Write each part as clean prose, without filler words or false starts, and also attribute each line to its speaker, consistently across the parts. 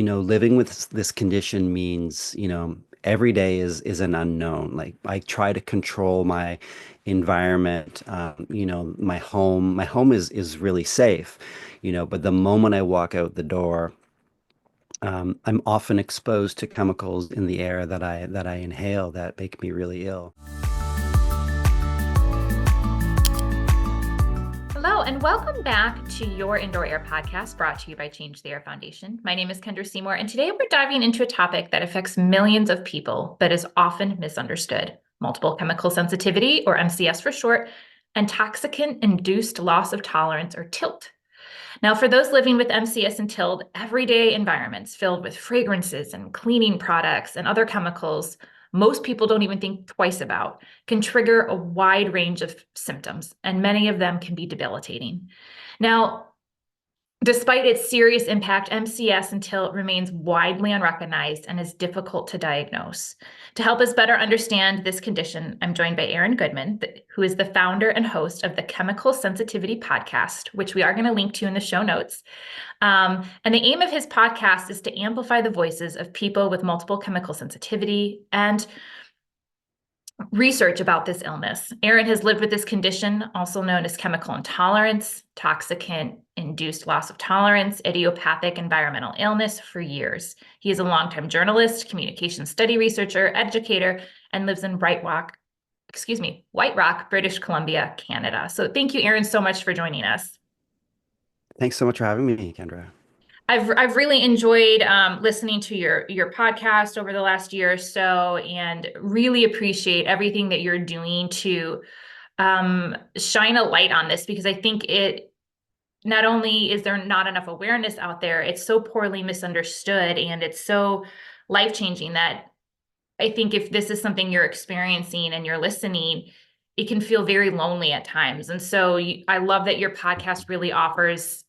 Speaker 1: living with this condition means, every day is an unknown. Like I try to control my environment. My home. My home is really safe, but the moment I walk out the door, I'm often exposed to chemicals in the air that I inhale that make me really ill.
Speaker 2: Hello, and welcome back to your Indoor Air podcast brought to you by Change the Air Foundation. My name is Kendra Seymour, and today we're diving into a topic that affects millions of people but is often misunderstood: multiple chemical sensitivity, or MCS for short, and toxicant-induced loss of tolerance, or TILT. Now, for those living with MCS and TILT, everyday environments filled with fragrances and cleaning products and other chemicals most people don't even think twice about can trigger a wide range of symptoms, and many of them can be debilitating. Now, despite its serious impact, MCS and TILT remains widely unrecognized and is difficult to diagnose. To help us better understand this condition, I'm joined by Goodman, who is the founder and host of the Chemical Sensitivity Podcast, which we are going to link to in the show notes. And the aim of his podcast is to amplify the voices of people with multiple chemical sensitivity and research about this illness. Aaron has lived with this condition, also known as chemical intolerance, toxicant-induced loss of tolerance, idiopathic environmental illness, for years. He is a longtime journalist, communication study researcher, educator, and lives in White Rock, British Columbia, Canada. So thank you, Aaron, so much for joining us.
Speaker 1: Thanks so much for having me, Kendra.
Speaker 2: I've really enjoyed listening to your podcast over the last year or so, and really appreciate everything that you're doing to shine a light on this, because I think it not only is there not enough awareness out there, it's so poorly misunderstood, and it's so life-changing that I think if this is something you're experiencing and you're listening, it can feel very lonely at times. And so I love that your podcast really offers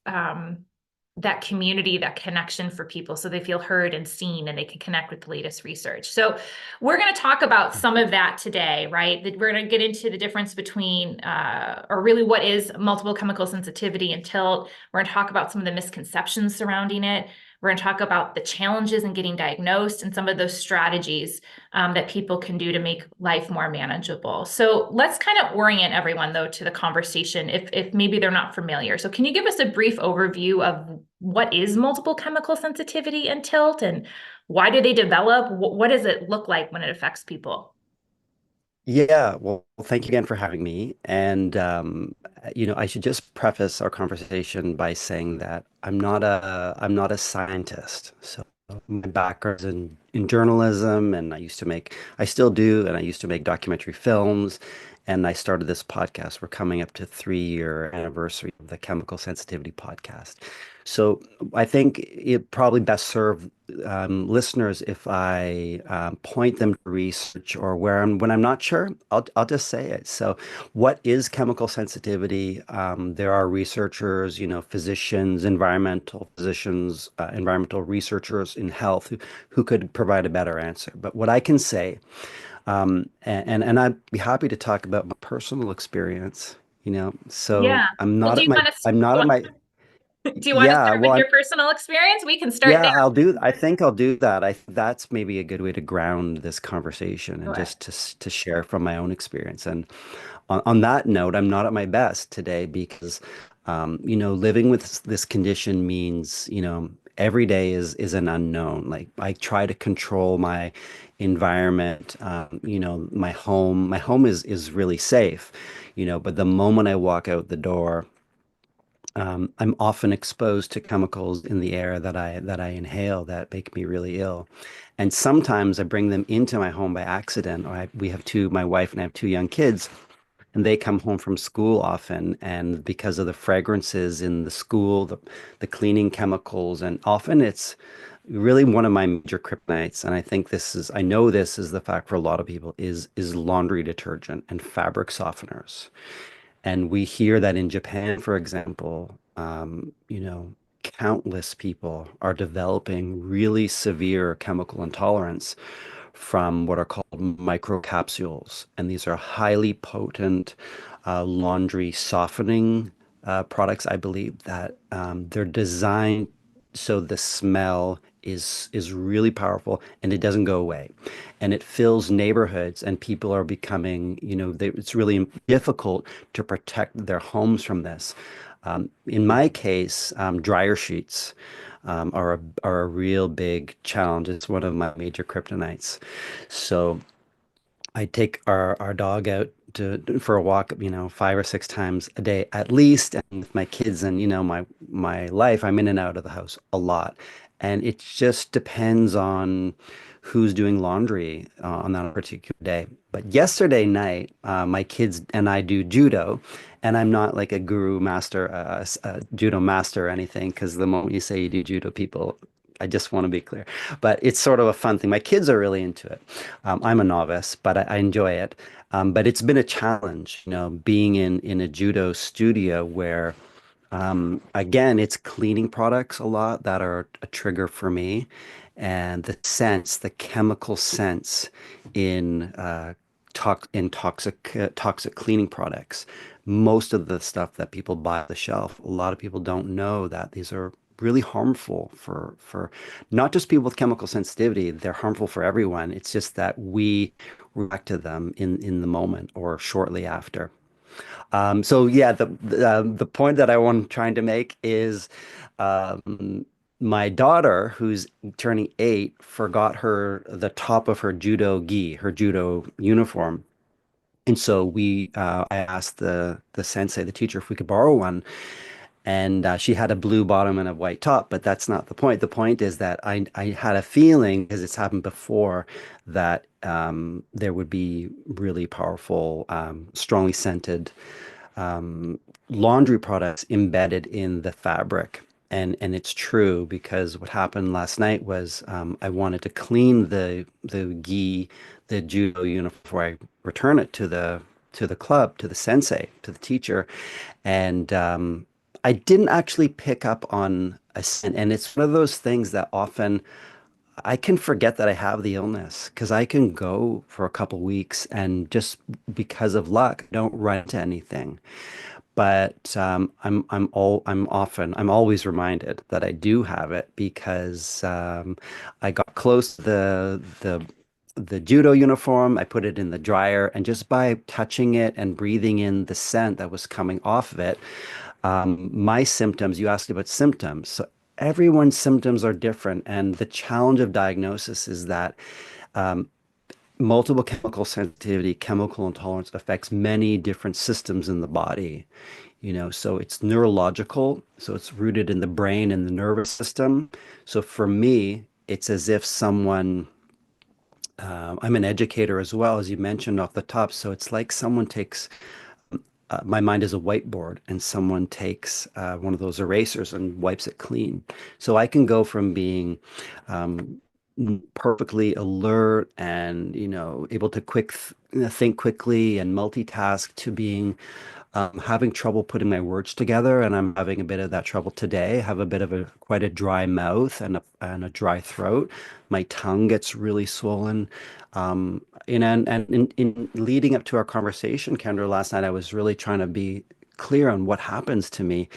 Speaker 2: that community, that connection for people, so they feel heard and seen and they can connect with the latest research. So we're going to talk about some of that today, right? That we're going to get into the difference between, or really what is multiple chemical sensitivity and TILT. We're going to talk about some of the misconceptions surrounding it. We're going to talk about the challenges in getting diagnosed and some of those strategies that people can do to make life more manageable. So let's kind of orient everyone, though, to the conversation if maybe they're not familiar. So can you give us a brief overview of what is multiple chemical sensitivity and TILT, and why do they develop? What does it look like when it affects people?
Speaker 1: Yeah, well, thank you again for having me. And I should just preface our conversation by saying that I'm not a scientist. So my background is in journalism, and I still do, and I used to make documentary films, and I started this podcast. We're coming up to 3-year anniversary of the Chemical Sensitivity Podcast. So I think it probably best serve listeners if I point them to research, or when I'm not sure, I'll just say it. So, what is chemical sensitivity? There are researchers, physicians, environmental physicians, environmental researchers in health who could provide a better answer. But what I can say, and I'd be happy to talk about my personal experience. So
Speaker 2: Yeah.
Speaker 1: I'm
Speaker 2: Well,
Speaker 1: not
Speaker 2: do
Speaker 1: at
Speaker 2: you
Speaker 1: my
Speaker 2: want
Speaker 1: I'm not at
Speaker 2: to
Speaker 1: my
Speaker 2: do you want to
Speaker 1: yeah.
Speaker 2: start with
Speaker 1: Well,
Speaker 2: your personal experience? We can start
Speaker 1: yeah,
Speaker 2: there.
Speaker 1: I think I'll do that. That's maybe a good way to ground this conversation and
Speaker 2: Sure.
Speaker 1: just to share from my own experience. And on that note, I'm not at my best today because, living with this condition means, every day is an unknown. Like I try to control my environment. My home. My home is really safe, but the moment I walk out the door, I'm often exposed to chemicals in the air that I inhale that make me really ill. And sometimes I bring them into my home by accident. We have my wife and I have 2 young kids, and they come home from school often. And because of the fragrances in the school, the cleaning chemicals, and often it's really one of my major kryptonites. And I know this is the fact for a lot of people is laundry detergent and fabric softeners. And we hear that in Japan, for example, countless people are developing really severe chemical intolerance from what are called microcapsules. And these are highly potent laundry softening products, I believe, that they're designed so the smell is really powerful, and it doesn't go away. And it fills neighborhoods, and people are becoming, it's really difficult to protect their homes from this. In my case, dryer sheets are a real big challenge. It's one of my major kryptonites. So I take our dog out for a walk, 5 or 6 times a day at least. And with my kids and my life, I'm in and out of the house a lot, and it just depends on who's doing laundry on that particular day. But yesterday night, my kids and I do judo, and I'm not like a guru master, a judo master or anything, because the moment you say you do judo, people. I just want to be clear, but it's sort of a fun thing. My kids are really into it. I'm a novice, but I enjoy it. But it's been a challenge, being in a judo studio where, again, it's cleaning products a lot that are a trigger for me, and the chemical sense in toxic cleaning products. Most of the stuff that people buy off the shelf, a lot of people don't know that these are really harmful for not just people with chemical sensitivity. They're harmful for everyone. It's just that we react to them in the moment or shortly after. So yeah, the point that I want trying to make is, my daughter, who's turning 8, forgot the top of her judo gi, her judo uniform. And so I asked the sensei, the teacher, if we could borrow one. And she had a blue bottom and a white top, but that's not the point. The point is that I had a feeling, because it's happened before, that there would be really powerful, strongly scented laundry products embedded in the fabric. And it's true, because what happened last night was, I wanted to clean the gi, the judo uniform, before I return it to the club, to the sensei, to the teacher. And I didn't actually pick up on a scent. And it's one of those things that often I can forget that I have the illness, because I can go for a couple weeks and just because of luck, don't run into anything. But I'm always reminded that I do have it, because I got close to the judo uniform. I put it in the dryer, and just by touching it and breathing in the scent that was coming off of it, my symptoms, you asked about symptoms. So everyone's symptoms are different. And the challenge of diagnosis is that multiple chemical sensitivity, chemical intolerance affects many different systems in the body. So it's neurological. So it's rooted in the brain and the nervous system. So for me, it's as if I'm an educator as well, as you mentioned off the top. So it's like someone takes my mind is a whiteboard, and someone takes one of those erasers and wipes it clean. So I can go from being um, perfectly alert and able to think quickly and multitask, to being having trouble putting my words together, and I'm having a bit of that trouble today. I have a bit of a quite a dry mouth and a dry throat. My tongue gets really swollen. And in leading up to our conversation, Kendra, last night, I was really trying to be clear on what happens to me,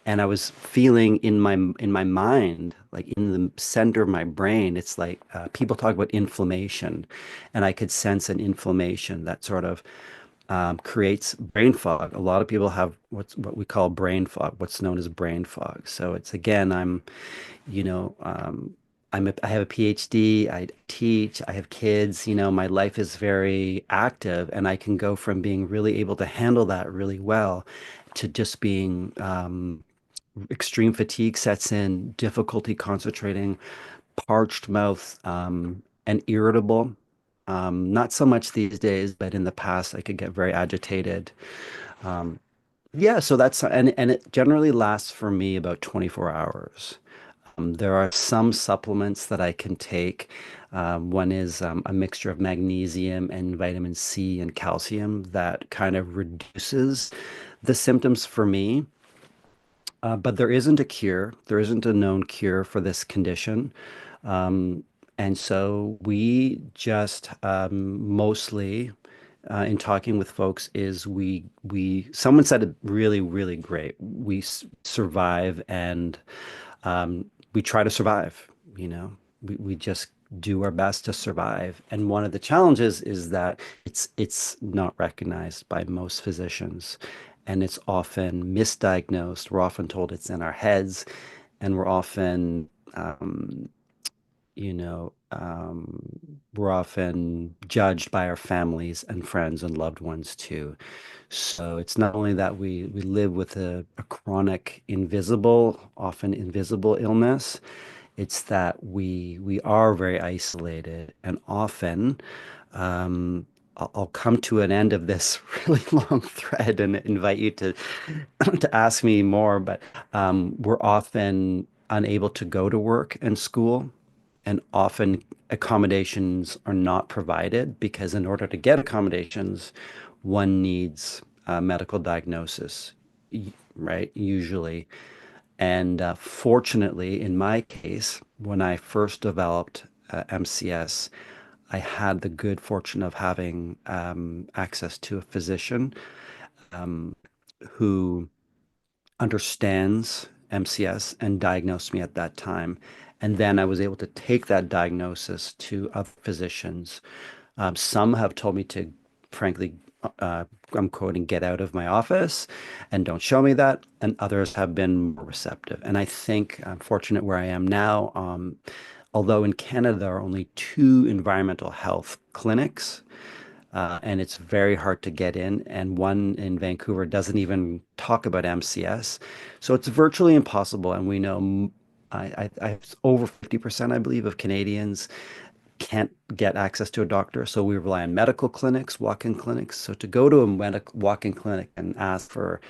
Speaker 1: and I was feeling in my mind, like in the center of my brain, it's like people talk about inflammation, and I could sense an inflammation that sort of creates brain fog. A lot of people have what we call brain fog, what's known as brain fog. So it's, again, you know, um, I have a PhD, I teach, I have kids, my life is very active, and I can go from being really able to handle that really well to just being extreme fatigue sets in, difficulty concentrating, parched mouth, and irritable. Not so much these days, but in the past, I could get very agitated. Um, yeah, so and it generally lasts for me about 24 hours. There are some supplements that I can take. One is a mixture of magnesium and vitamin C and calcium that kind of reduces the symptoms for me. But there isn't a cure. There isn't a known cure for this condition. And so we just mostly, in talking with folks, is someone said it really, really great. We survive, and we try to survive, you know. we just do our best to survive. And one of the challenges is that it's not recognized by most physicians, and it's often misdiagnosed. We're often told it's in our heads, and we're often you know, we're often judged by our families and friends and loved ones too. So it's not only that we live with a chronic, invisible, often invisible illness, it's that we are very isolated and often I'll come to an end of this really long thread and invite you to to ask me more, but we're often unable to go to work and school, and often accommodations are not provided because in order to get accommodations, one needs a medical diagnosis, right? Usually. And fortunately, in my case, when I first developed MCS, I had the good fortune of having access to a physician who understands MCS and diagnosed me at that time. And then I was able to take that diagnosis to other physicians. Some have told me to, frankly, I'm quoting, get out of my office and don't show me that. And others have been more receptive. And I think I'm fortunate where I am now. Although in Canada, there are only two environmental health clinics, and it's very hard to get in. And one in Vancouver doesn't even talk about MCS. So it's virtually impossible. And we know over 50%, I believe, of Canadians can't get access to a doctor. So we rely on medical clinics, walk-in clinics. So to go to a walk-in clinic and ask for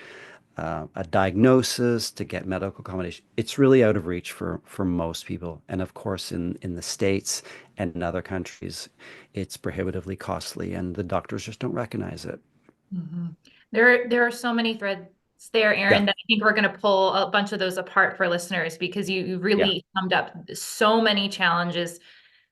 Speaker 1: a diagnosis, to get medical accommodation, it's really out of reach for most people. And of course, in the States and in other countries, it's prohibitively costly, and the doctors just don't recognize it.
Speaker 2: Mhm. There are so many threads there,
Speaker 1: Yeah,
Speaker 2: Aaron, that I think we're going to pull a bunch of those apart for listeners because you
Speaker 1: yeah,
Speaker 2: really summed up so many challenges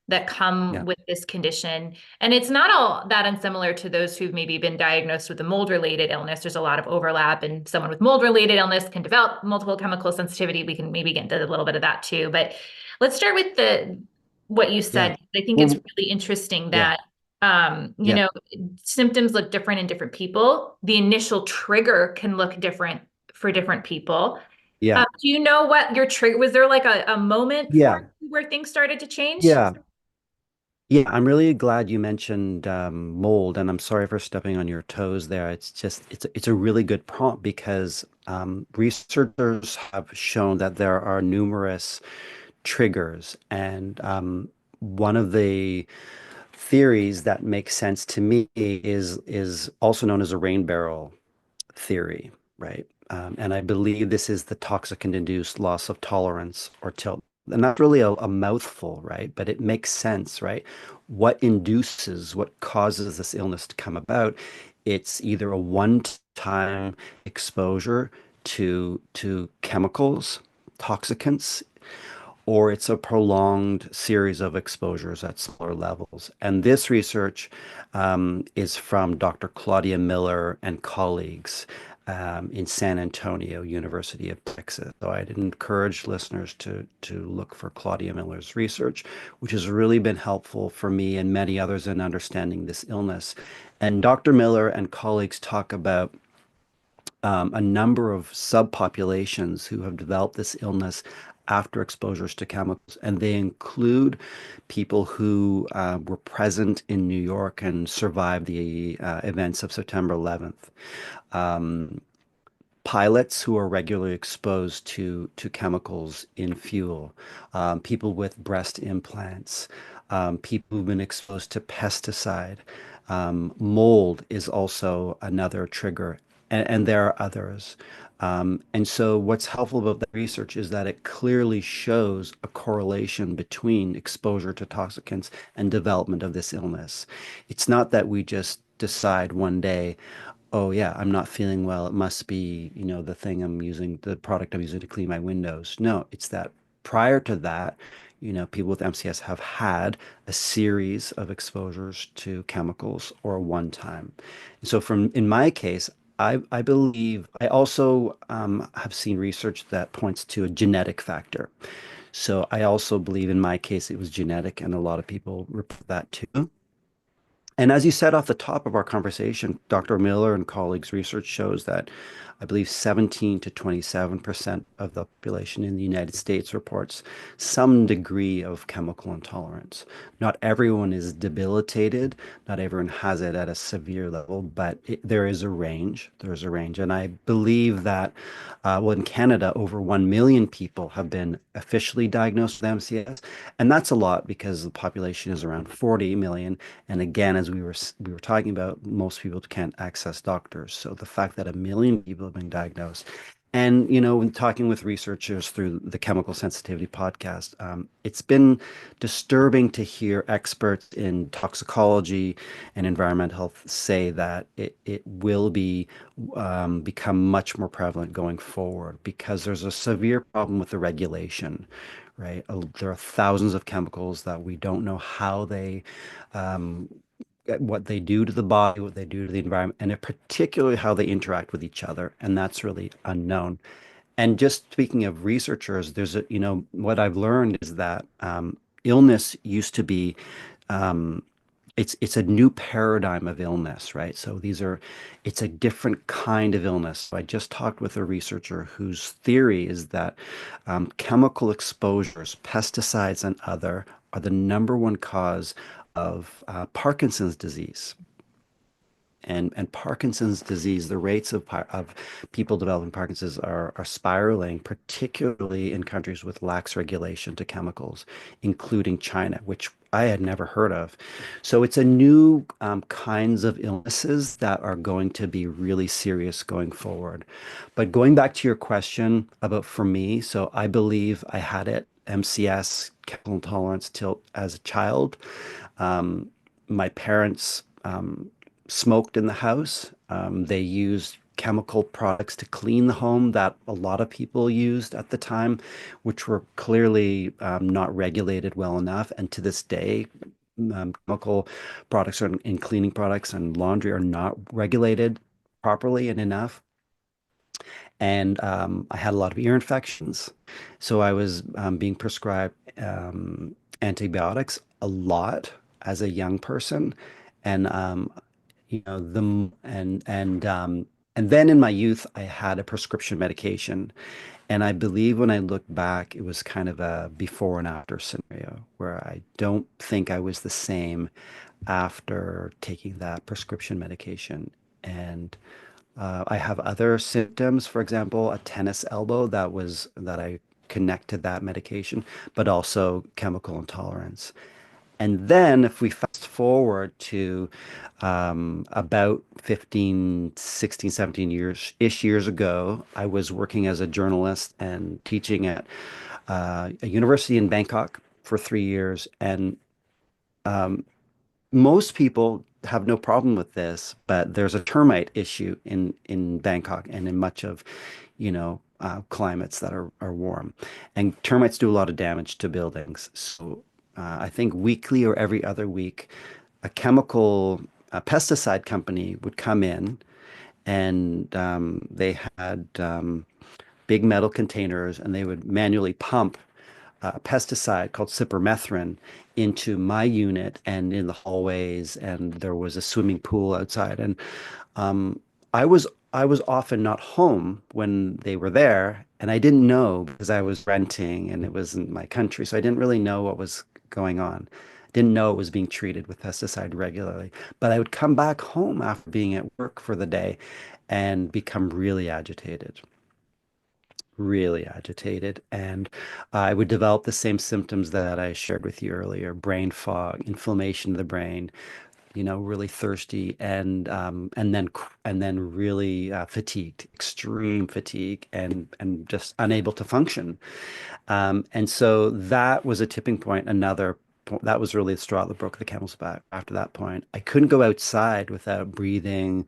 Speaker 2: that come
Speaker 1: yeah,
Speaker 2: with this condition. And it's not all that unsimilar to those who've maybe been diagnosed with a mold-related illness. There's a lot of overlap, and someone with mold-related illness can develop multiple chemical sensitivity. We can maybe get into a little bit of that too. But let's start with the what you
Speaker 1: yeah.
Speaker 2: said. I think it's
Speaker 1: Well,
Speaker 2: really interesting
Speaker 1: yeah,
Speaker 2: that you
Speaker 1: yeah,
Speaker 2: know, symptoms look different in different people. The initial trigger can look different for different people.
Speaker 1: yeah,
Speaker 2: Do you know what your trigger was? There like a moment for
Speaker 1: yeah,
Speaker 2: you where things started to change?
Speaker 1: yeah. Yeah, I'm really glad you mentioned mold, and I'm sorry for stepping on your toes there. It's just it's a really good prompt because researchers have shown that there are numerous triggers, and one of the theories that makes sense to me is also known as a rain barrel theory, right? And I believe this is the toxicant-induced loss of tolerance, or TILT. And that's really a mouthful, right? But it makes sense, right? What causes this illness to come about? It's either a one-time exposure to chemicals, toxicants, or it's a prolonged series of exposures at smaller levels. And this research is from Dr. Claudia Miller and colleagues in San Antonio, University of Texas. So I'd encourage listeners to look for Claudia Miller's research, which has really been helpful for me and many others in understanding this illness. And Dr. Miller and colleagues talk about a number of subpopulations who have developed this illness after exposures to chemicals, and they include people who were present in New York and survived the events of September 11th. Um, Pilots who are regularly exposed to chemicals in fuel, people with breast implants, people who've been exposed to pesticide. Mold is also another trigger, and there are others. And so, what's helpful about the research is that it clearly shows a correlation between exposure to toxicants and development of this illness. It's not that we just decide one day, oh yeah, I'm not feeling well. It must be, the thing I'm using, the product I'm using to clean my windows. No, it's that prior to that, people with MCS have had a series of exposures to chemicals or one time. So in my case, I believe I also have seen research that points to a genetic factor. So I also believe in my case it was genetic, and a lot of people report that too. And as you said off the top of our conversation, Dr. Miller and colleagues' research shows that I believe 17 to 27% of the population in the United States reports some degree of chemical intolerance. Not everyone is debilitated, not everyone has it at a severe level, but there is a range. There's a range. And I believe that, well, in Canada, over 1 million people have been officially diagnosed with MCS. And that's a lot because the population is around 40 million. And again, as we were talking about, most people can't access doctors. So the fact that 1 million people have been diagnosed, and when talking with researchers through the Chemical Sensitivity podcast, it's been disturbing to hear experts in toxicology and environmental health say that it will become much more prevalent going forward because there's a severe problem with the regulation, right? There are thousands of chemicals that we don't know how they um, what they do to the body, what they do to the environment, and particularly how they interact with each other. And that's really unknown. And just speaking of researchers, what I've learned is that illness used to be, um, it's a new paradigm of illness, right? It's a different kind of illness. So I just talked with a researcher whose theory is that chemical exposures, pesticides and other, are the number one cause of Parkinson's disease. And Parkinson's disease, the rates of people developing Parkinson's are spiraling, particularly in countries with lax regulation to chemicals, including China, which I had never heard of. So it's a new kinds of illnesses that are going to be really serious going forward. But going back to your question about for me, so I believe I had it, MCS, chemical intolerance, TILT as a child. My parents smoked in the house. They used chemical products to clean the home that a lot of people used at the time, which were clearly not regulated well enough. And to this day, chemical products in cleaning products and laundry are not regulated properly and enough. And I had a lot of ear infections. So I was being prescribed antibiotics a lot as a young person. And you know, the and then in my youth, I had a prescription medication. And I believe when I look back, it was kind of a before and after scenario where I don't think I was the same after taking that prescription medication. And I have other symptoms, for example, a tennis elbow that I connect to that medication, but also chemical intolerance. And then if we fast forward to about 15, 16, 17 years ago, I was working as a journalist and teaching at a university in Bangkok for 3 years. And most people have no problem with this, but there's a termite issue in Bangkok and in much of, climates that are warm. And termites do a lot of damage to buildings. So I think weekly or every other week, a pesticide company would come in and they had big metal containers and they would manually pump a pesticide called cypermethrin into my unit and in the hallways, and there was a swimming pool outside. And um, I was often not home when they were there, and I didn't know because I was renting and it wasn't my country, so I didn't really know what was going on. Didn't know it was being treated with pesticide regularly. But I would come back home after being at work for the day and become really agitated. And I would develop the same symptoms that I shared with you earlier, brain fog, inflammation of the brain, really thirsty and then really fatigued, extreme fatigue and just unable to function. And so that was a tipping point. That was really the straw that broke the camel's back. After that point, I couldn't go outside without breathing.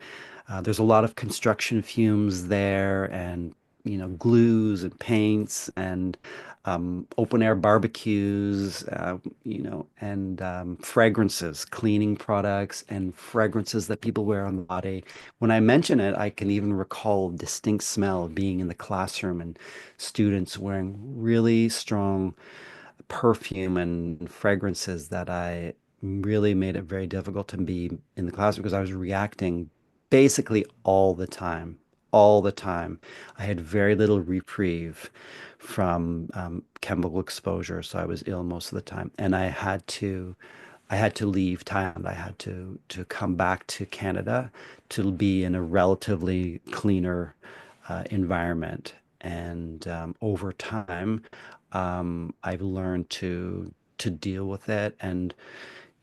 Speaker 1: There's a lot of construction fumes there and glues and paints and open air barbecues, and fragrances, cleaning products, and fragrances that people wear on the body. When I mention it, I can even recall distinct smell of being in the classroom and students wearing really strong perfume and fragrances that I really made it very difficult to be in the classroom because I was reacting basically all the time. All the time. I had very little reprieve from chemical exposure, so I was ill most of the time. And I had to leave Thailand. I had to come back to Canada to be in a relatively cleaner environment. And over time, I've learned to deal with it. And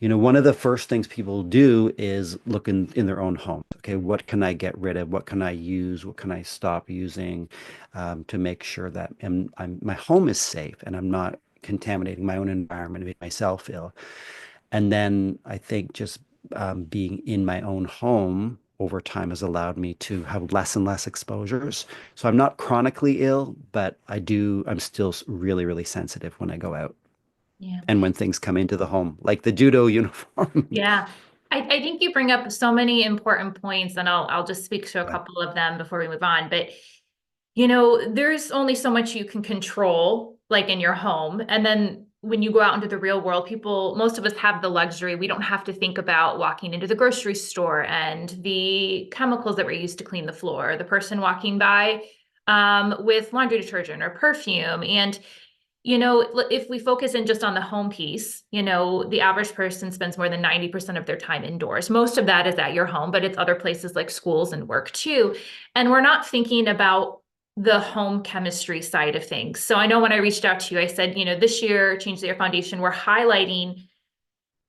Speaker 1: one of the first things people do is look in their own home. Okay, what can I get rid of? What can I use? What can I stop using to make sure that my home is safe and I'm not contaminating my own environment and making myself ill. And then I think just being in my own home over time has allowed me to have less and less exposures. So I'm not chronically ill, but I'm still really, really sensitive when I go out
Speaker 2: Yeah.
Speaker 1: and when things come into the home, like the judo uniform.
Speaker 2: Yeah. I think you bring up so many important points, and I'll just speak to a
Speaker 1: Yeah,
Speaker 2: couple of them before we move on. But there's only so much you can control, like in your home. And then when you go out into the real world, most of us have the luxury. We don't have to think about walking into the grocery store and the chemicals that were used to clean the floor, the person walking by with laundry detergent or perfume. And if we focus in just on the home piece, the average person spends more than 90% of their time indoors. Most of that is at your home, but it's other places like schools and work too. And we're not thinking about the home chemistry side of things. So I know when I reached out to you, I said, this year, Change the Air Foundation, we're highlighting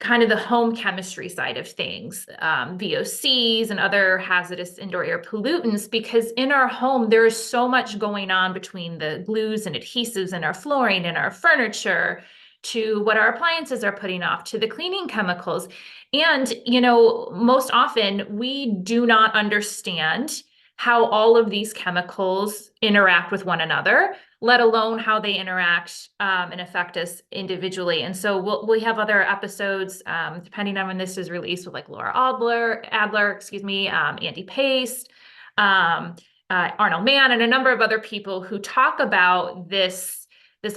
Speaker 2: kind of the home chemistry side of things, VOCs and other hazardous indoor air pollutants, because in our home, there is so much going on between the glues and adhesives in our flooring and our furniture to what our appliances are putting off to the cleaning chemicals. And, most often we do not understand how all of these chemicals interact with one another, let alone how they interact and affect us individually. And so we have other episodes, depending on when this is released, with like Laura Adler, excuse me, Andy Pace, um, Arnold Mann, and a number of other people who talk about this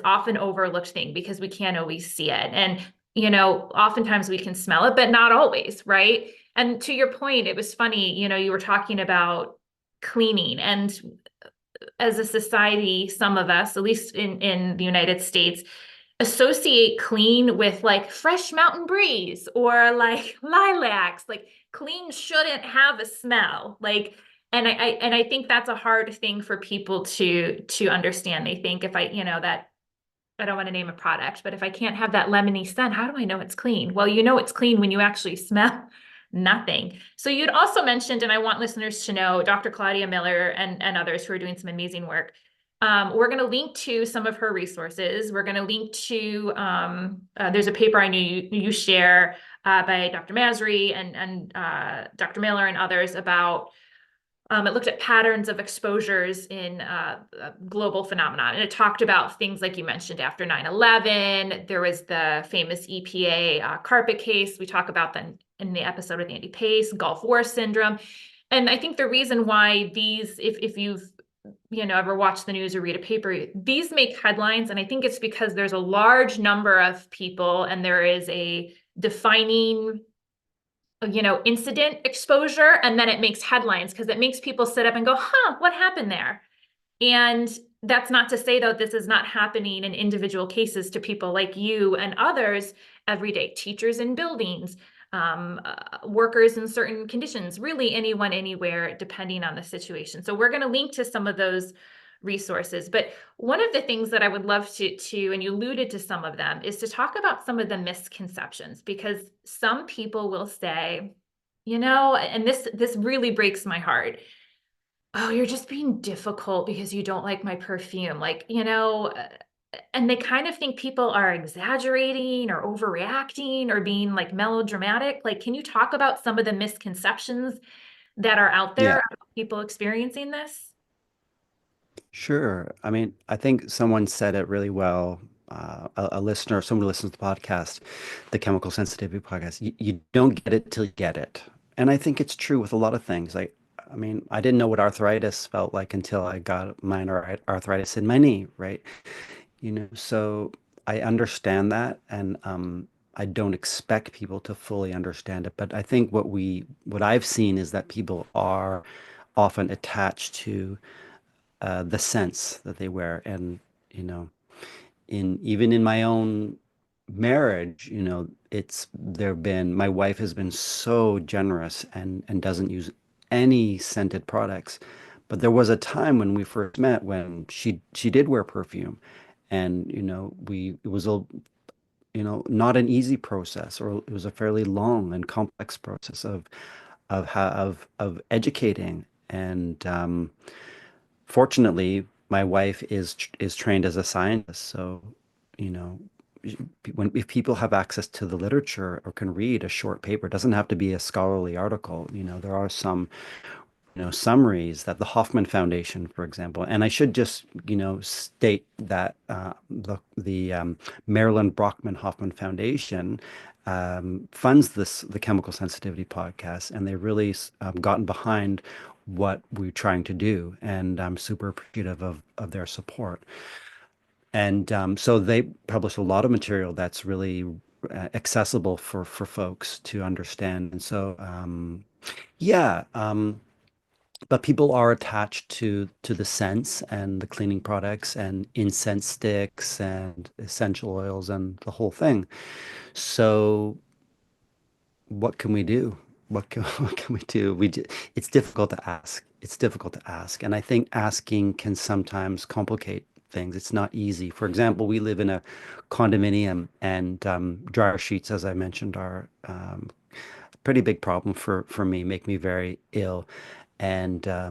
Speaker 2: often overlooked thing because we can't always see it. And oftentimes we can smell it, but not always, right? And to your point, it was funny, you were talking about cleaning, and as a society, some of us, at least in the United States, associate clean with like fresh mountain breeze or like lilacs. Like clean shouldn't have a smell. Like, and I think that's a hard thing for people to understand. They think if that I don't want to name a product, but if I can't have that lemony scent, how do I know it's clean? Well, it's clean when you actually smell nothing. So you'd also mentioned, and I want listeners to know, Dr. Claudia Miller and others who are doing some amazing work. We're going to link to some of her resources. We're going to link to, there's a paper I knew you share by Dr. Masri and Dr. Miller and others about it looked at patterns of exposures in global phenomena. And it talked about things like you mentioned after 9/11. There was the famous EPA carpet case. We talk about that in the episode with Andy Pace, Gulf War syndrome. And I think the reason why these, if you've ever watched the news or read a paper, these make headlines. And I think it's because there's a large number of people and there is a defining incident exposure, and then it makes headlines because it makes people sit up and go, what happened there? And that's not to say, though, this is not happening in individual cases to people like you and others every day, teachers in buildings, workers in certain conditions, really anyone, anywhere, depending on the situation. So we're going to link to some of those resources. But one of the things that I would love and you alluded to some of them, is to talk about some of the misconceptions, because some people will say, and this really breaks my heart. Oh, you're just being difficult because you don't like my perfume. Like, and they kind of think people are exaggerating or overreacting or being like melodramatic. Like, can you talk about some of the misconceptions that are out there
Speaker 1: yeah,
Speaker 2: about people experiencing this?
Speaker 1: Sure. I mean, I think someone said it really well. A listener, someone who listens to the podcast, the chemical sensitivity podcast, you don't get it till you get it. And I think it's true with a lot of things. I mean, I didn't know what arthritis felt like until I got minor arthritis in my knee, right? So I understand that, and I don't expect people to fully understand it. But I think what I've seen is that people are often attached to the scents that they wear. And, you know, in even in my own marriage, it's there been my wife has been so generous and doesn't use any scented products. But there was a time when we first met when she did wear perfume. And, we it was a not an easy process, or it was a fairly long and complex process of educating. And fortunately, my wife is trained as a scientist, so you know, when if people have access to the literature or can read a short paper, it doesn't have to be a scholarly article. There are some summaries that the Hoffman Foundation, for example, and I should just state that the Marilyn Brockman Hoffman Foundation funds the chemical sensitivity podcast, and they've really gotten behind what we're trying to do, and I'm super appreciative of their support. And so they publish a lot of material that's really accessible for folks to understand. And so yeah. But people are attached to the scents and the cleaning products and incense sticks and essential oils and the whole thing. So what can we do? What can we do? It's difficult to ask. It's difficult to ask. And I think asking can sometimes complicate things. It's not easy. For example, we live in a condominium, and dryer sheets, as I mentioned, are a pretty big problem for me, make me very ill. And a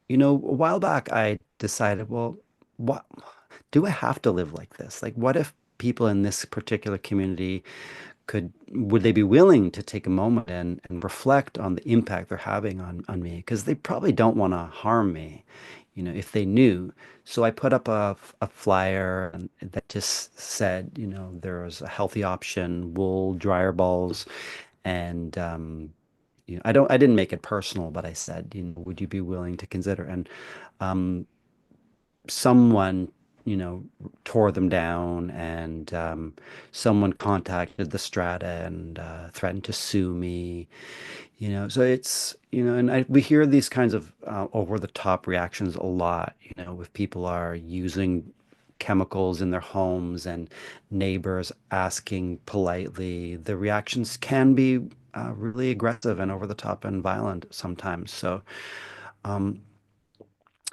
Speaker 1: while back, I decided, well, what do I have to live like this? Like, what if people in this particular community would they be willing to take a moment and reflect on the impact they're having on me? Because they probably don't want to harm me, if they knew. So I put up a flyer that just said, there was a healthy option, wool dryer balls, and I didn't make it personal, but I said, would you be willing to consider? And um, someone, tore them down, and someone contacted the strata and threatened to sue me. So it's, and we hear these kinds of over the top reactions a lot, if people are using chemicals in their homes and neighbors asking politely, the reactions can be really aggressive and over the top and violent sometimes. So, um,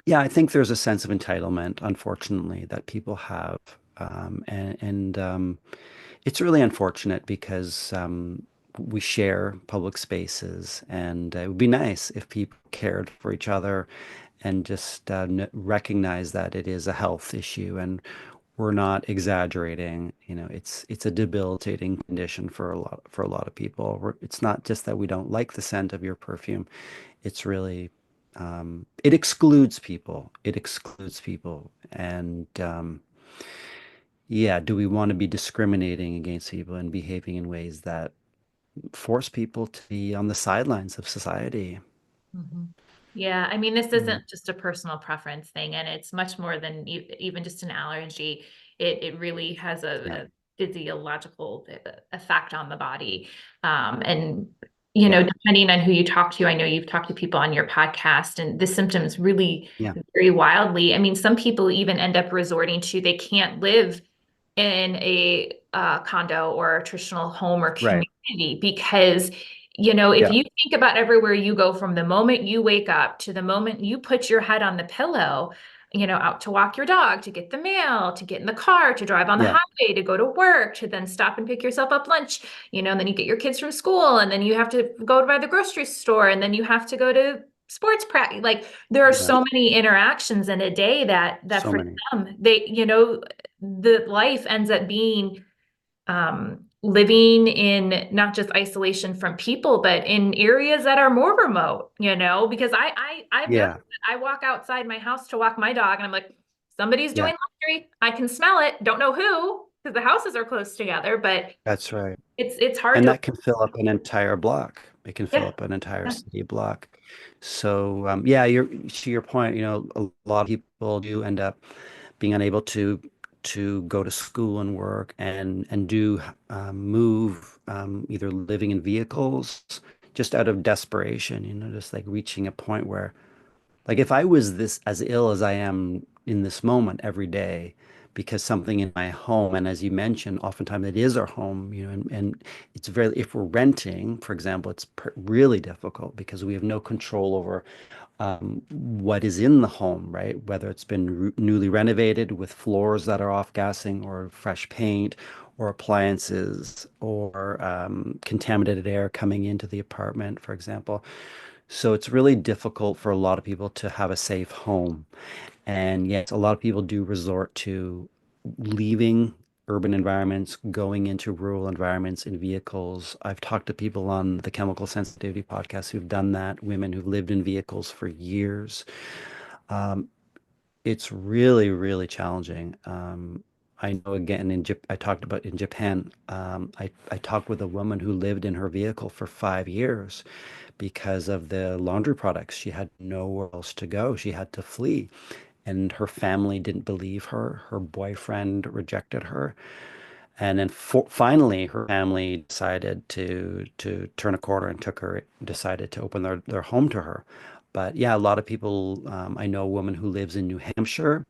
Speaker 1: yeah, I think there's a sense of entitlement, unfortunately, that people have. And it's really unfortunate because we share public spaces, and it would be nice if people cared for each other and just recognize that it is a health issue and we're not exaggerating. It's a debilitating condition for a lot of people. It's not just that we don't like the scent of your perfume. It's really it excludes people. It excludes people. And yeah, do we want to be discriminating against people and behaving in ways that force people to be on the sidelines of society?
Speaker 2: Mhm. Yeah, I mean, this
Speaker 1: Mm,
Speaker 2: isn't just a personal preference thing, and it's much more than even just an allergy. It really has
Speaker 1: yeah,
Speaker 2: a physiological effect on the body. And
Speaker 1: yeah,
Speaker 2: depending on who you talk to, I know you've talked to people on your podcast, and the symptoms really
Speaker 1: yeah,
Speaker 2: vary wildly. I mean, some people even end up resorting to they can't live in a condo or a traditional home or
Speaker 1: right.
Speaker 2: community because if
Speaker 1: Yeah,
Speaker 2: you think about everywhere you go from the moment you wake up to the moment you put your head on the pillow, out to walk your dog, to get the mail, to get in the car, to drive on the
Speaker 1: yeah,
Speaker 2: highway, to go to work, to then stop and pick yourself up lunch, and then you get your kids from school, and then you have to go by the grocery store, and then you have to go to sports practice. Like there are
Speaker 1: yeah.
Speaker 2: so many interactions in a day that
Speaker 1: So
Speaker 2: for
Speaker 1: many.
Speaker 2: them, the life ends up being living in not just isolation from people, but in areas that are more remote, because I've noticed
Speaker 1: Yeah.
Speaker 2: that I walk outside my house to walk my dog and I'm like, somebody's
Speaker 1: Yeah.
Speaker 2: doing laundry. I can smell it. Don't know who, because the houses are close together, but
Speaker 1: That's right.
Speaker 2: it's hard
Speaker 1: And
Speaker 2: to,
Speaker 1: that can fill up an entire block. It can fill
Speaker 2: yeah.
Speaker 1: up an entire
Speaker 2: Yeah.
Speaker 1: city block. So yeah, you're to your point, a lot of people do end up being unable to go to school and work and do move, either living in vehicles just out of desperation, just like reaching a point where, like, if I was this as ill as I am in this moment every day because something in my home, and as you mentioned, oftentimes it is our home, and it's very, if we're renting, for example, it's really difficult because we have no control over what is in the home, right? Whether it's been newly renovated with floors that are off-gassing or fresh paint or appliances or contaminated air coming into the apartment, for example. So it's really difficult for a lot of people to have a safe home. And yes, a lot of people do resort to leaving urban environments, going into rural environments in vehicles. I've talked to people on the chemical sensitivity podcast who've done that, women who've lived in vehicles for years. Um, it's really, really challenging. I know again I talked about in Japan. I talked with a woman who lived in her vehicle for 5 years because of the laundry products. She had nowhere else to go. She had to flee, and her family didn't believe her. Her boyfriend rejected her, and then finally, her family decided to turn a corner and decided to open their home to her. But yeah, a lot of people. I know a woman who lives in New Hampshire.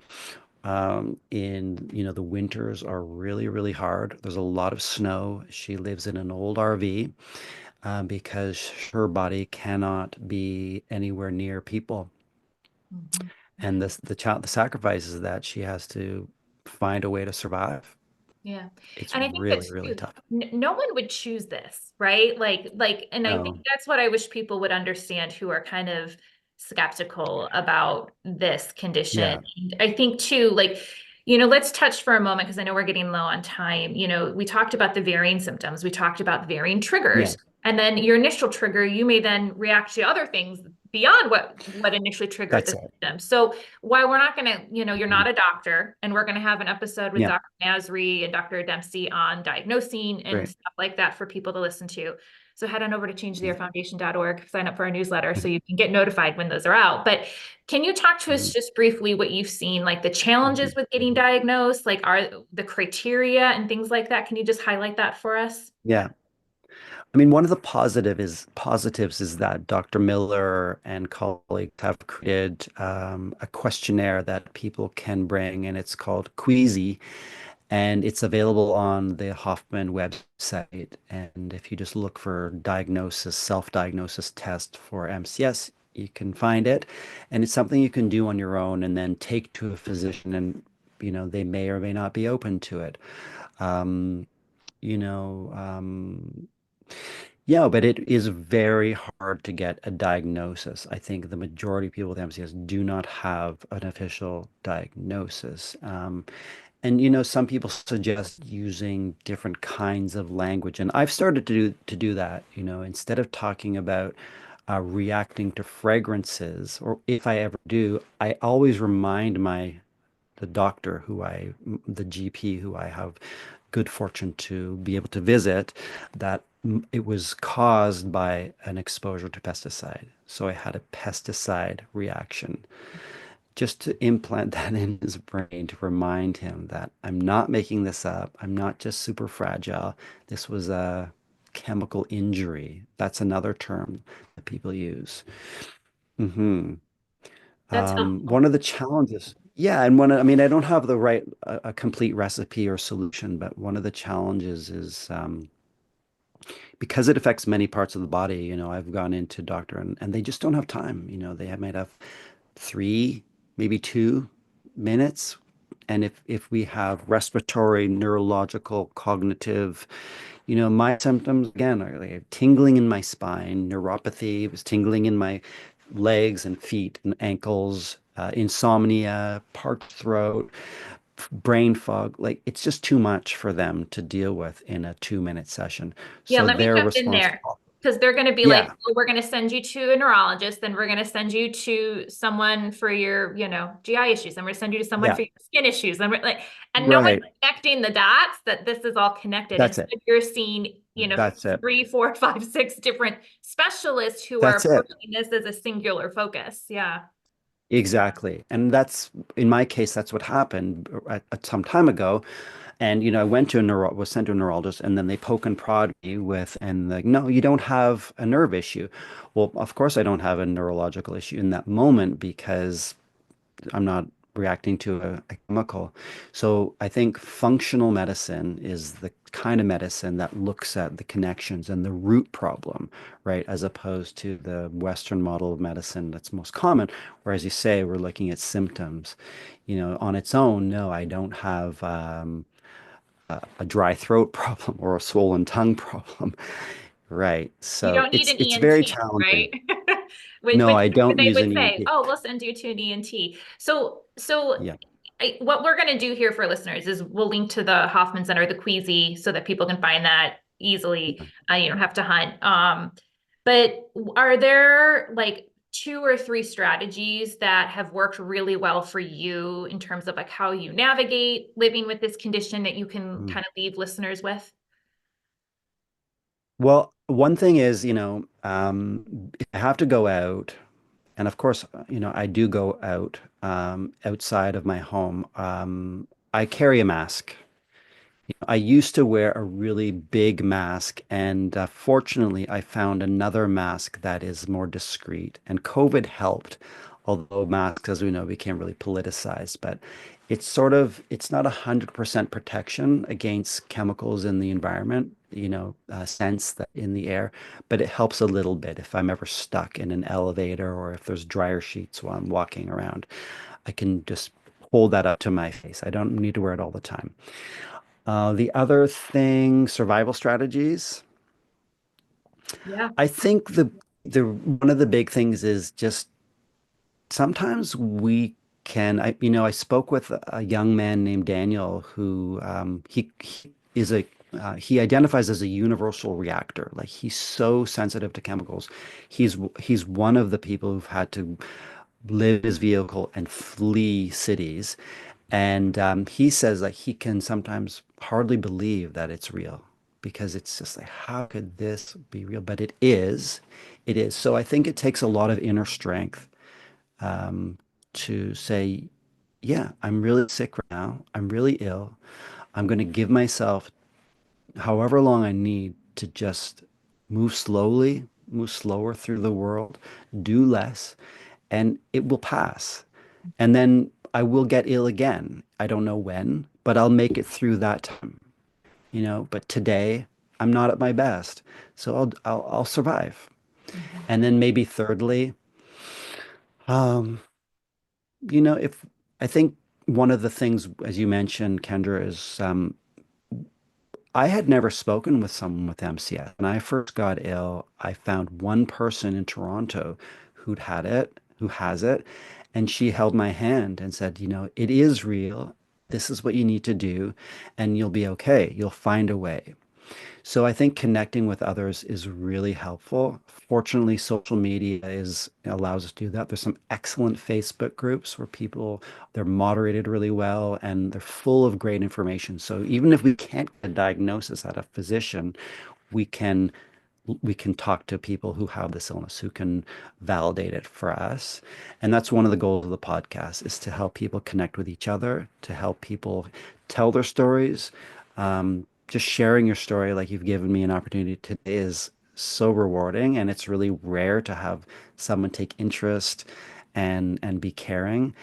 Speaker 1: The winters are really, really hard. There's a lot of snow. She lives in an old RV because her body cannot be anywhere near people.
Speaker 2: Mhm.
Speaker 1: And the sacrifice is that she has to find a way to survive.
Speaker 2: Yeah.
Speaker 1: It's
Speaker 2: And I think
Speaker 1: really,
Speaker 2: that's
Speaker 1: really
Speaker 2: too,
Speaker 1: tough.
Speaker 2: no one would choose this, right? And I think
Speaker 1: No.
Speaker 2: that's what I wish people would understand who are kind of skeptical about this condition.
Speaker 1: Yeah.
Speaker 2: And I think too, let's touch for a moment because I know we're getting low on time. We talked about the varying symptoms, we talked about varying
Speaker 1: Yeah.
Speaker 2: triggers. And then your initial trigger, you may then react to other things beyond what initially triggered
Speaker 1: That's
Speaker 2: the
Speaker 1: it.
Speaker 2: symptom. So while we're not going to, you're
Speaker 1: Mhm.
Speaker 2: not a doctor, and we're going to have an episode with
Speaker 1: Yeah.
Speaker 2: Dr. Nasri and Dr. Dempsey on diagnosing and
Speaker 1: Great.
Speaker 2: stuff like that for people to listen to. So head on over to
Speaker 1: Yeah.
Speaker 2: changetheairfoundation.org, sign up for our newsletter so you can get notified when those are out. But can you talk to us
Speaker 1: Mhm.
Speaker 2: just briefly what you've seen, like the challenges
Speaker 1: Mhm.
Speaker 2: with getting
Speaker 1: Mhm.
Speaker 2: diagnosed, like are the criteria and things like that? Can you just highlight that for us?
Speaker 1: Yeah. I mean, one of the positives is that Dr. Miller and colleagues have created a questionnaire that people can bring, and it's called Queasy, and it's available on the Hoffman website. And if you just look for self-diagnosis test for MCS, you can find it. And it's something you can do on your own and then take to a physician, and they may or may not be open to it. Um, you know, um, yeah, but it is very hard to get a diagnosis. I think the majority of people with MCS do not have an official diagnosis. And some people suggest using different kinds of language, and I've started to do that. Instead of talking about reacting to fragrances, or if I ever do, I always remind the doctor the GP who I have good fortune to be able to visit, that it was caused by an exposure to pesticide. So I had a pesticide reaction, just to implant that in his brain to remind him that I'm not making this up. I'm not just super fragile. This was a chemical injury. That's another term that people use. hmm
Speaker 2: That's
Speaker 1: one
Speaker 2: helpful.
Speaker 1: of the challenges, yeah, and I mean, I don't have a complete recipe or solution, but one of the challenges is because it affects many parts of the body. I've gone into doctor, and they just don't have time. Might have 3, maybe 2 minutes. And if we have respiratory, neurological, cognitive, my symptoms again are like tingling in my spine, neuropathy, it was tingling in my legs and feet and ankles, insomnia, parched throat, brain fog, like it's just too much for them to deal with in a 2-minute session.
Speaker 2: Yeah,
Speaker 1: So
Speaker 2: let me
Speaker 1: they're
Speaker 2: jump in there
Speaker 1: responsible.
Speaker 2: because they're going to be like,
Speaker 1: Yeah,
Speaker 2: oh, we're going to send you to a neurologist, then we're going to send you to someone for your, GI issues, then we're going to send you to someone
Speaker 1: yeah,
Speaker 2: for your skin issues, then we're like, and no one's
Speaker 1: right.
Speaker 2: connecting the dots that this is all connected.
Speaker 1: That's it.
Speaker 2: Instead, you're seeing,
Speaker 1: That's it.
Speaker 2: 3, 4, 5, 6 different specialists who are
Speaker 1: That's it.
Speaker 2: approaching this as a singular focus. Yeah.
Speaker 1: Exactly. And that's, in my case, that's what happened at some time ago. And, I went to was sent to a neurologist, and then they poke and prod me with, and like, no, you don't have a nerve issue. Well, of course, I don't have a neurological issue in that moment because I'm not reacting to a chemical. So I think functional medicine is the kind of medicine that looks at the connections and the root problem, right? As opposed to the Western model of medicine that's most common, where, as you say, we're looking at symptoms. On its own, no, I don't have a dry throat problem or a swollen tongue problem, right?
Speaker 2: You
Speaker 1: So
Speaker 2: don't need
Speaker 1: it's
Speaker 2: an
Speaker 1: it's very
Speaker 2: ENT,
Speaker 1: challenging.
Speaker 2: right? Which,
Speaker 1: No,
Speaker 2: which
Speaker 1: I don't
Speaker 2: they
Speaker 1: use
Speaker 2: would
Speaker 1: an
Speaker 2: say,
Speaker 1: ENT.
Speaker 2: oh, we'll send you to an ENT. So
Speaker 1: Yeah.
Speaker 2: what we're going to do here for listeners is we'll link to the Hoffman Center, the Queasy, so that people can find that easily. You don't have to hunt. But are there like 2 or 3 strategies that have worked really well for you in terms of like how you navigate living with this condition that you can
Speaker 1: Mm.
Speaker 2: kind of leave listeners with?
Speaker 1: Well, one thing is, if I have to go out, and of course, I do go out outside of my home. I carry a mask. I used to wear a really big mask, and fortunately, I found another mask that is more discreet. And COVID helped, although masks, as we know, became really politicized. But it's not 100% protection against chemicals in the environment, scents that in the air, but it helps a little bit if I'm ever stuck in an elevator or if there's dryer sheets while I'm walking around. I can just hold that up to my face. I don't need to wear it all the time. The other thing, survival strategies.
Speaker 2: Yeah.
Speaker 1: I think the one of the big things is just sometimes we can. I spoke with a young man named Daniel who he is a he identifies as a universal reactor. Like he's so sensitive to chemicals. He's one of the people who've had to live his vehicle and flee cities. And he says that he can sometimes hardly believe that it's real because it's just like, how could this be real? But it is. It is. So I think it takes a lot of inner strength to say, yeah, I'm really sick right now. I'm really ill. I'm going to give myself however long I need to just move slowly, move slower through the world, do less, and it will pass. And then I will get ill again. I don't know when, but I'll make it through that time, But today I'm not at my best, so I'll survive.
Speaker 2: Mhm.
Speaker 1: And then maybe thirdly, um, if I think one of the things, as you mentioned, Kendra, is I had never spoken with someone with MCS. When I first got ill, I found one person in Toronto who has it, and she held my hand and said, it is real. This is what you need to do, and you'll be okay. You'll find a way. So I think connecting with others is really helpful. Fortunately, social media is allows us to do that. There's some excellent Facebook groups where they're moderated really well and they're full of great information. So even if we can't get a diagnosis at a physician, we can we can talk to people who have this illness who can validate it for us. And that's one of the goals of the podcast is to help people connect with each other, to help people tell their stories. Just sharing your story like you've given me an opportunity today is so rewarding, and it's really rare to have someone take interest and be caring.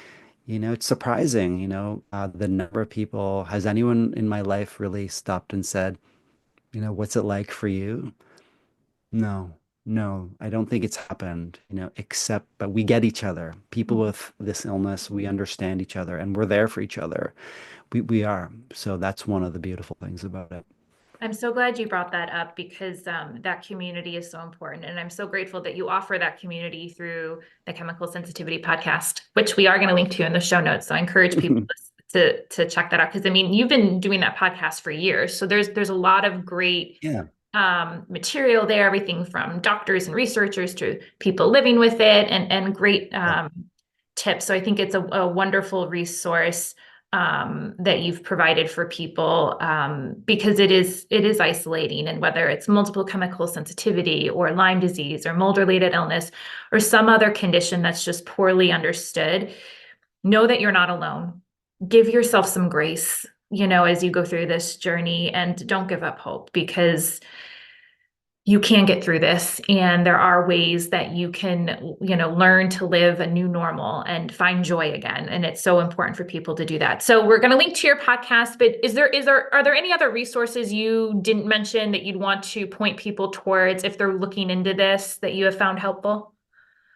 Speaker 1: It's surprising, the number of people. Has anyone in my life really stopped and said, what's it like for you? No, no, I don't think it's happened, except, but we get each other. People with this illness, we understand each other and we're there for each other. We are. So that's one of the beautiful things about it.
Speaker 2: I'm so glad you brought that up because that community is so important. And I'm so grateful that you offer that community through the Chemical Sensitivity Podcast, which we are going to link to in the show notes. So I encourage people to check that out. Because I mean, you've been doing that podcast for years, so there's a lot of great
Speaker 1: Yeah.
Speaker 2: material there, everything from doctors and researchers to people living with it, and great
Speaker 1: Yeah.
Speaker 2: tips. So I think it's a wonderful resource that you've provided for people, because it is isolating, and whether it's multiple chemical sensitivity or Lyme disease or mold related illness or some other condition that's just poorly understood, know that you're not alone. Give yourself some grace, as you go through this journey, and don't give up hope, because you can get through this, and there are ways that you can, learn to live a new normal and find joy again. And it's so important for people to do that. So we're going to link to your podcast, but are there any other resources you didn't mention that you'd want to point people towards if they're looking into this that you have found helpful?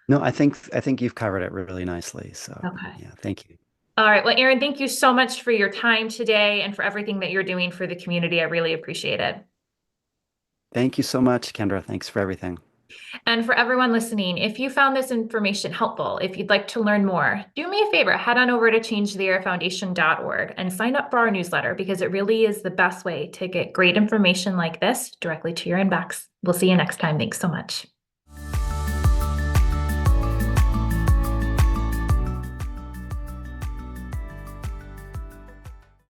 Speaker 1: No, I think you've covered it really nicely. So
Speaker 2: Okay.
Speaker 1: yeah, thank you.
Speaker 2: All right. Well, Erin, thank you so much for your time today and for everything that you're doing for the community. I really appreciate it.
Speaker 1: Thank you so much, Kendra. Thanks for everything.
Speaker 2: And for everyone listening, if you found this information helpful, if you'd like to learn more, do me a favor, head on over to changetheairfoundation.org and sign up for our newsletter, because it really is the best way to get great information like this directly to your inbox. We'll see you next time. Thanks so much.